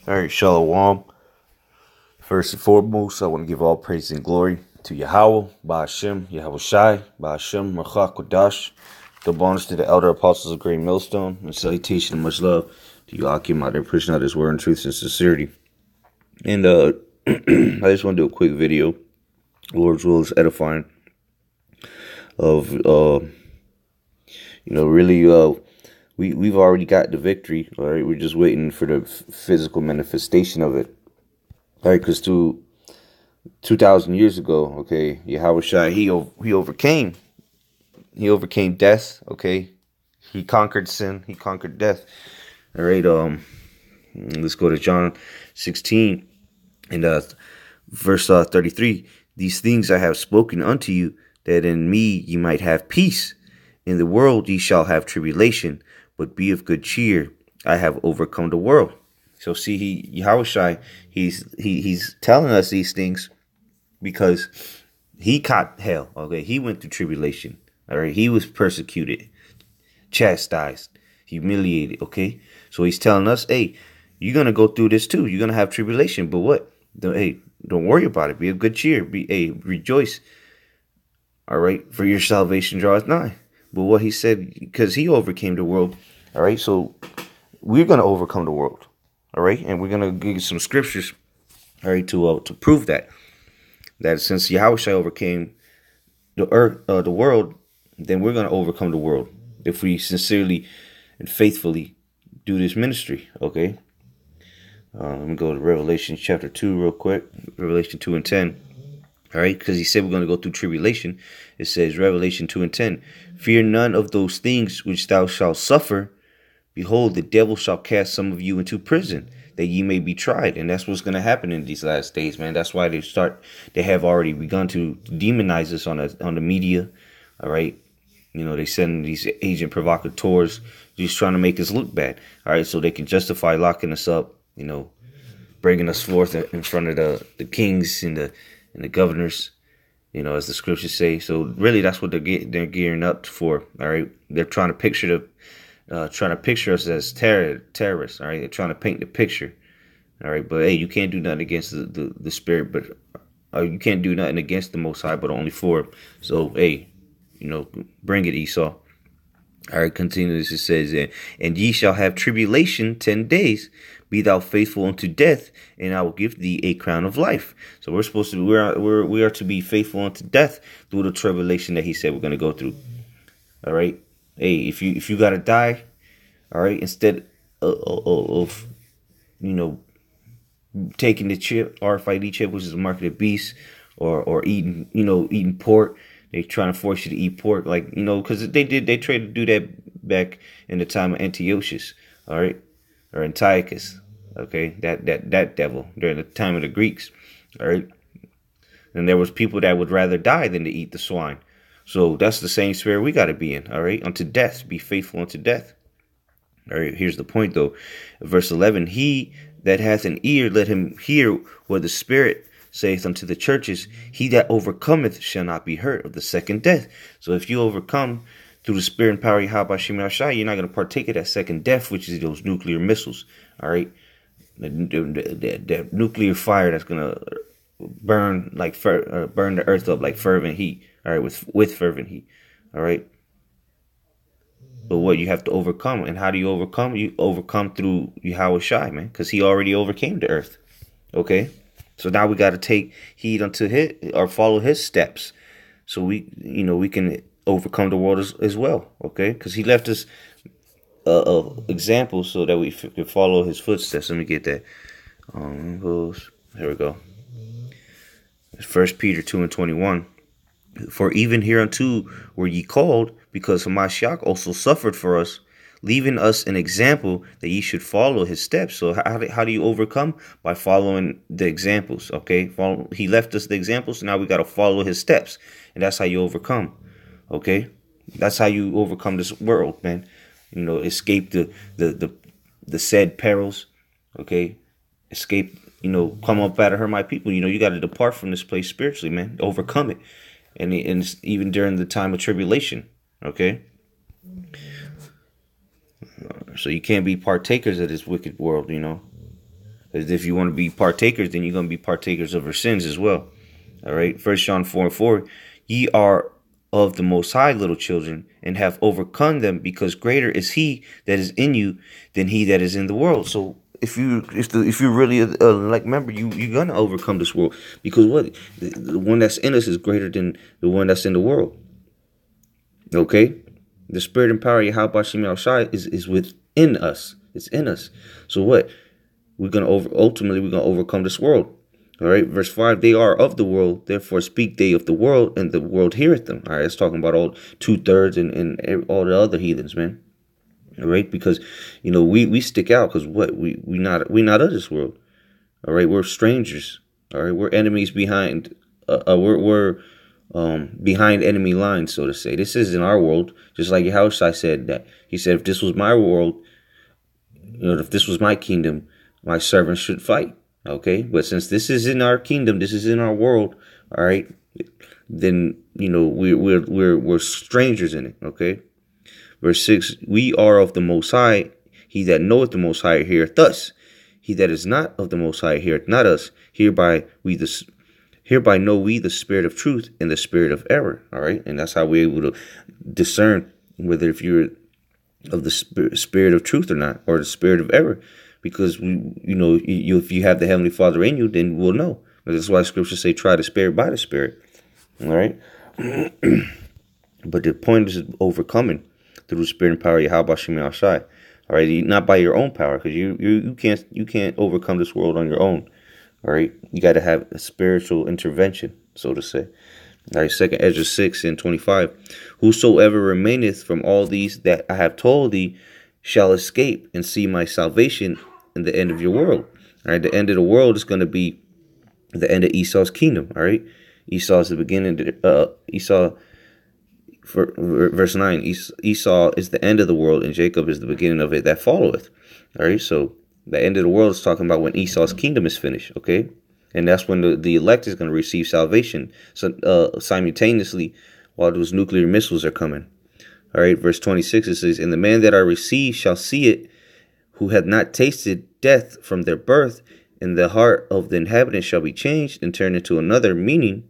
All right, Shalom. First and foremost, I want to give all praise and glory to Yahweh, Ba'ashem, Yahweh Shai, Ba'ashem, Machak Kodash. The bonus to the elder apostles of Great Millstone, and salutation and much love to you, Akim, out there pushing out his word in truth and sincerity. And I just want to do a quick video. Lord's will is edifying. Of really, we've already got the victory. All right, we're just waiting for the physical manifestation of it. All right, because 2,000 years ago, okay, Yahweh Shai, he overcame death. Okay, he conquered sin, he conquered death. All right, let's go to John 16 and verse 33. These things I have spoken unto you, that in me ye might have peace. In the world ye shall have tribulation, but be of good cheer. I have overcome the world. So see, Yahweh Shai, he's telling us these things because he caught hell. Okay, he went through tribulation. All right, he was persecuted, chastised, humiliated. Okay, so he's telling us, hey, you're gonna go through this too. You're gonna have tribulation, but what? Don't worry about it. Be of good cheer. Rejoice. All right, for your salvation draws nigh. But what he said, because he overcame the world. All right, so we're gonna overcome the world. All right, and we're gonna give you some scriptures. All right, to prove that since Yahweh overcame the earth, the world, then we're gonna overcome the world if we sincerely and faithfully do this ministry. Okay. Let me go to Revelation chapter 2 real quick. Revelation 2 and 10. All right, because he said we're going to go through tribulation. It says, Revelation 2 and 10. Fear none of those things which thou shalt suffer. Behold, the devil shall cast some of you into prison, that ye may be tried. And that's what's going to happen in these last days, man. That's why they have already begun to demonize us on the media. All right. You know, they send these agent provocateurs just trying to make us look bad. All right, so they can justify locking us up. You know, bringing us forth in front of the kings and the governors, you know, as the scriptures say. So really, that's what they're gearing up for. All right, they're trying to picture us as terrorists. All right, they're trying to paint the picture. All right, but hey, you can't do nothing against the spirit, but you can't do nothing against the Most High, but only for him. So hey, you know, bring it, Esau. All right, continues. It says, and ye shall have tribulation 10 days. Be thou faithful unto death, and I will give thee a crown of life. So we're supposed to we are to be faithful unto death through the tribulation that he said we're going to go through. All right. Hey, if you got to die, all right, instead of you know, taking the chip, RFID chip, which is a mark of the beast, or eating pork. They trying to force you to eat pork, like, you know, because they tried to do that back in the time of Antiochus, all right, or Antiochus, okay, that devil during the time of the Greeks, all right, and there was people that would rather die than to eat the swine. So that's the same spirit we got to be in, all right, unto death, be faithful unto death. All right, here's the point though, verse 11: He that hath an ear, let him hear what the Spirit saith unto the churches. He that overcometh shall not be hurt of the second death. So if you overcome through the Spirit and power of Yahweh Shem Shai, you're not going to partake of that second death, which is those nuclear missiles. All right, the nuclear fire that's going to burn burn the earth up like fervent heat. All right, with fervent heat. All right. But what you have to overcome, and how do you overcome? You overcome through Yahweh Shai, man, because he already overcame the earth. Okay. So now we got to take heed unto his, or follow his steps, so we can overcome the world as well. Okay, because he left us examples so that we can follow his footsteps. Let me get that. Here we go. 1 Peter 2 and 21. For even hereunto were ye called, because Hamashiach also suffered for us, leaving us an example that ye should follow his steps. So how do you overcome? By following the examples, okay? He left us the examples, so now we got to follow his steps. And that's how you overcome, okay? That's how you overcome this world, man. You know, escape the said perils, okay? Escape, you know, come up out of her, my people. You know, you got to depart from this place spiritually, man. Overcome it. And even during the time of tribulation, okay? So you can't be partakers of this wicked world, you know. Because if you want to be partakers, then you're going to be partakers of her sins as well. All right. 1 John 4:4, ye are of the Most High, little children, and have overcome them, because greater is He that is in you than he that is in the world. So if you're really a like member, you're gonna overcome this world, because what, the one that's in us is greater than the one that's in the world. Okay, the spirit and power of Yahweh Shem Yahushai is within us. It's in us. So what, ultimately we're gonna overcome this world. All right, verse 5, they are of the world, therefore speak they of the world, and the world heareth them. All right, it's talking about all 2/3 and all the other heathens, man. All right, because we stick out because what, we not of this world. All right, we're strangers. All right, we're enemies behind. We're behind enemy lines, so to say. This isn't our world. Just like Yahushua said that. He said, if this was my world, if this was my kingdom, my servants should fight. Okay, but since this is in our kingdom, this is in our world, all right, then we're strangers in it. Okay, verse 6: we are of the Most High. He that knoweth the Most High heareth us. He that is not of the Most High heareth not us. Hereby know we the spirit of truth and the spirit of error. All right, and that's how we're able to discern whether if you're of the spirit of truth or not, or the spirit of error. Because if you have the Heavenly Father in you, then we'll know. That's why Scripture say, "Try the Spirit by the Spirit." All right. But the point is overcoming through the Spirit and power of Yahweh Shem Yahushai. All right, not by your own power, because you can't overcome this world on your own. All right, you got to have a spiritual intervention, so to say. All right, 2 Ezra 6:25. Whosoever remaineth from all these that I have told thee shall escape and see my salvation in the end of your world. All right, the end of the world is going to be the end of Esau's kingdom. All right, Esau is the beginning. For verse 9, Esau is the end of the world, and Jacob is the beginning of it that followeth. All right, so the end of the world is talking about when Esau's kingdom is finished. Okay, and that's when the elect is going to receive salvation. So simultaneously, while those nuclear missiles are coming. All right, verse 26, it says, and the man that I receive shall see it, who hath not tasted death from their birth, and the heart of the inhabitants shall be changed and turned into another, meaning,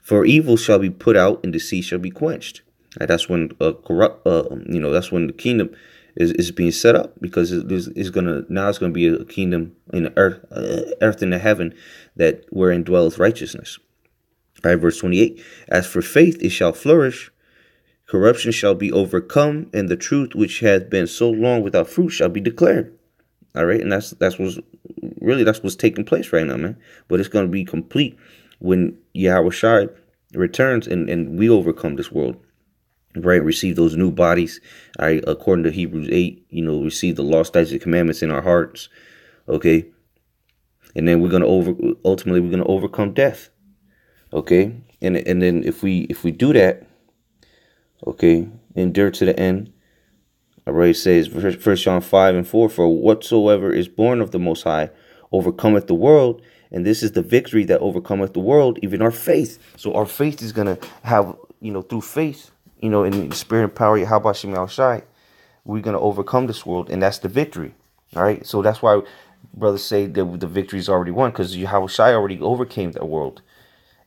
for evil shall be put out and deceit shall be quenched. Right, that's when that's when the kingdom is being set up, because it's gonna be a kingdom in the earth and the heaven, that wherein dwelleth righteousness. All right, verse 28, as for faith it shall flourish, corruption shall be overcome, and the truth which hath been so long without fruit shall be declared. All right, and that's what's taking place right now, man. But it's going to be complete when Yahushua returns and we overcome this world. Right, receive those new bodies. All right, according to Hebrews 8, receive the law, statutes, and commandments in our hearts. Okay, and then we're gonna overcome death. Okay, and then if we do that. Okay, endure to the end. All right, it says 1 John 5:4, for whatsoever is born of the Most High overcometh the world, and this is the victory that overcometh the world, even our faith. So our faith is going to have, through faith, in the spirit and power of Yahweh Shem Yahushai, we're going to overcome this world, and that's the victory. All right, so that's why brothers say that the victory is already won, because Yahushai already overcame the world,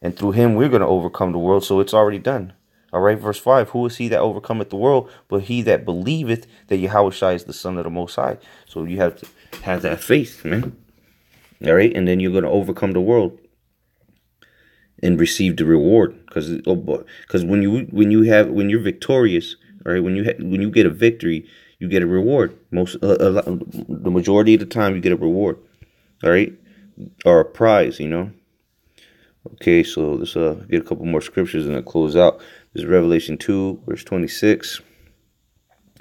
and through him we're going to overcome the world, so it's already done. All right, verse 5, who is he that overcometh the world, but he that believeth that Yahushua is the Son of the Most High? So you have to have that faith, man. All right, and then you're going to overcome the world and receive the reward, because when you're victorious, all right, when you get a victory, you get a reward. The majority of the time, you get a reward, all right, or a prize, Okay, so let's get a couple more scriptures and then close out. This is Revelation 2, verse 26.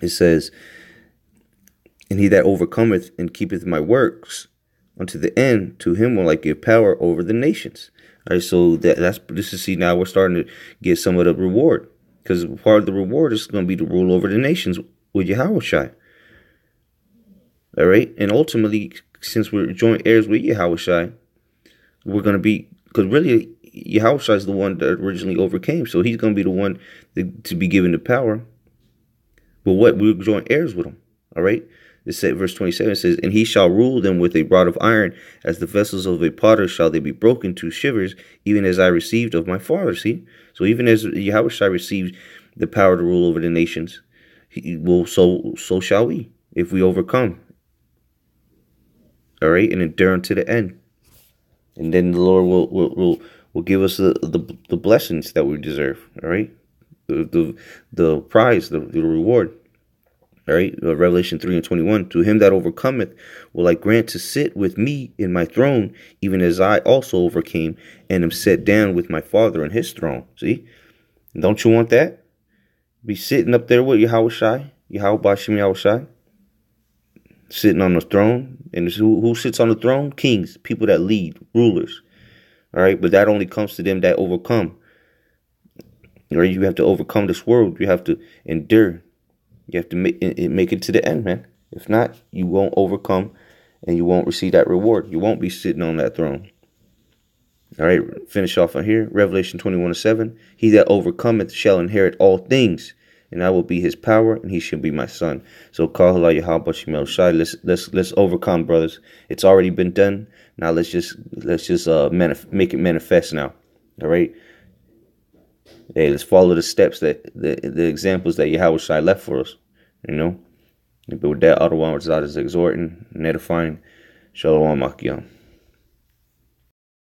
It says, and he that overcometh and keepeth my works unto the end, to him will I give power over the nations. All right, so now we're starting to get some of the reward, because part of the reward is going to be to rule over the nations with Yahushua. All right, and ultimately, since we're joint heirs with Yahushua, we're going to be, because really, Yahushua is the one that originally overcame, so he's going to be the one to be given the power. But what? We're joint heirs with him, all right? This said, verse 27 says, and he shall rule them with a rod of iron, as the vessels of a potter shall they be broken to shivers, even as I received of my father. See? So even as Yahushua received the power to rule over the nations, he will, so shall we, if we overcome. All right, and endure unto the end. And then the Lord will give us the blessings that we deserve. All right, the prize, the reward. All right, Revelation 3:21. To him that overcometh will I grant to sit with me in my throne, even as I also overcame and am set down with my Father in his throne. See, don't you want that? Be sitting up there with Yahushai, Yahushai, sitting on the throne. And who sits on the throne? Kings, people that lead, rulers. All right, but that only comes to them that overcome. All right, you have to overcome this world. You have to endure. You have to make it to the end, man. If not, you won't overcome and you won't receive that reward. You won't be sitting on that throne. All right, finish off on here. Revelation 21:7. He that overcometh shall inherit all things, and I will be his power, and he shall be my son. So call let's overcome, brothers. It's already been done. Now let's just make it manifest now. All right. Hey, let's follow the steps that the examples that Yahushua left for us. You know. But with that, other one was exhorting and edifying. Shalom Akim.